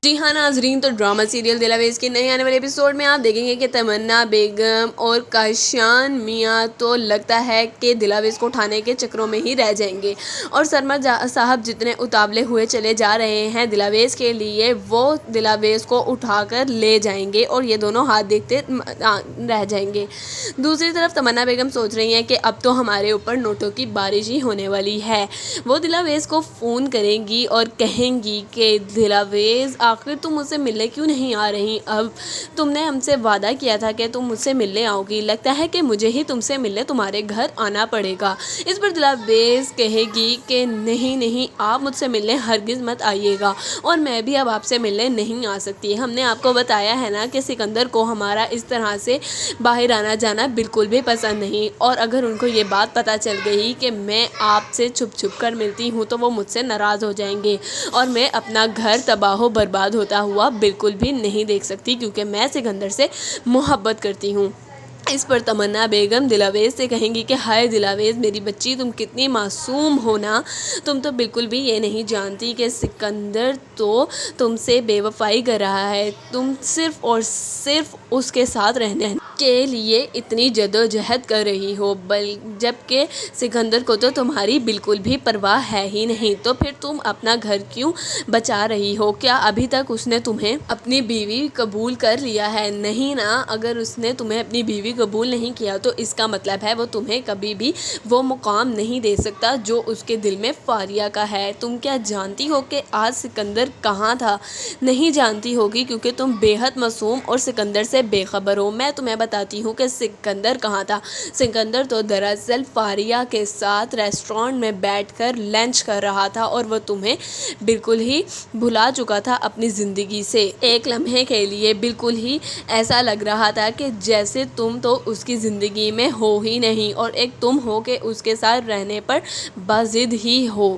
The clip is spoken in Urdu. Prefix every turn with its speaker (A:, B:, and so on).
A: جی ہاں ناظرین، تو ڈرامہ سیریل دلاویز کے نئے آنے والے ایپیسوڈ میں آپ دیکھیں گے کہ تمنا بیگم اور کاشان میاں تو لگتا ہے کہ دلاویز کو اٹھانے کے چکروں میں ہی رہ جائیں گے، اور سرمد صاحب جتنے اتاولے ہوئے چلے جا رہے ہیں دلاویز کے لیے، وہ دلاویز کو اٹھا کر لے جائیں گے اور یہ دونوں ہاتھ دیکھتے رہ جائیں گے۔ دوسری طرف تمنا بیگم سوچ رہی ہیں کہ اب تو ہمارے اوپر نوٹوں کی بارش ہی ہونے والی ہے۔ وہ دلاویز کو فون کریں گی اور کہیں گی کہ دلاویز آخر تم مجھ سے ملنے کیوں نہیں آ رہی؟ اب تم نے ہم سے وعدہ کیا تھا کہ تم مجھ سے ملنے آؤ گی، لگتا ہے کہ مجھے ہی تم سے ملنے تمہارے گھر آنا پڑے گا۔ اس پر دلاویز کہے گی کہ نہیں نہیں، آپ مجھ سے ملنے ہرگز مت آئیے گا، اور میں بھی اب آپ سے ملنے نہیں آ سکتی۔ ہم نے آپ کو بتایا ہے نا کہ سکندر کو ہمارا اس طرح سے باہر آنا جانا بالکل بھی پسند نہیں، اور اگر ان کو یہ بات پتہ چل گئی کہ میں آپ سے چھپ چھپ کر ملتی ہوں تو وہ مجھ سے ناراض ہو جائیں گے، اور میں اپنا گھر تباہ و برباد ہوتا ہوا بالکل بھی نہیں دیکھ سکتی، کیونکہ میں سکندر سے محبت کرتی ہوں۔ اس پر تمنا بیگم دلاویز سے کہیں گی کہ ہائے دلاویز میری بچی، تم کتنی معصوم ہو نا، تم تو بالکل بھی یہ نہیں جانتی کہ سکندر تو تم سے بے وفائی کر رہا ہے، تم صرف اور صرف اس کے ساتھ رہنے کے لیے اتنی جدوجہد کر رہی ہو، جبکہ سکندر کو تو تمہاری بالکل بھی پرواہ ہے ہی نہیں، تو پھر تم اپنا گھر کیوں بچا رہی ہو؟ کیا ابھی تک اس نے تمہیں اپنی بیوی قبول کر لیا ہے؟ نہیں نا، اگر اس نے تمہیں اپنی بیوی قبول نہیں کیا تو اس کا مطلب ہے وہ تمہیں کبھی بھی وہ مقام نہیں دے سکتا جو اس کے دل میں فاریہ کا ہے۔ تم کیا جانتی ہو کہ آج سکندر کہاں تھا؟ نہیں جانتی ہوگی، کیونکہ تم بے حد معصوم اور سکندر سے بے خبر ہو۔ میں تمہیں بتاتی ہوں کہ سکندر کہاں تھا۔ سکندر تو دراصل فاریہ کے ساتھ ریسٹورانٹ میں بیٹھ کر لنچ کر رہا تھا، اور وہ تمہیں بالکل ہی بھلا چکا تھا اپنی زندگی سے۔ ایک لمحے کے لیے بالکل ہی ایسا لگ رہا تھا کہ جیسے تم تو اس کی زندگی میں ہو ہی نہیں، اور ایک تم ہو کہ اس کے ساتھ رہنے پر باضد ہی ہو۔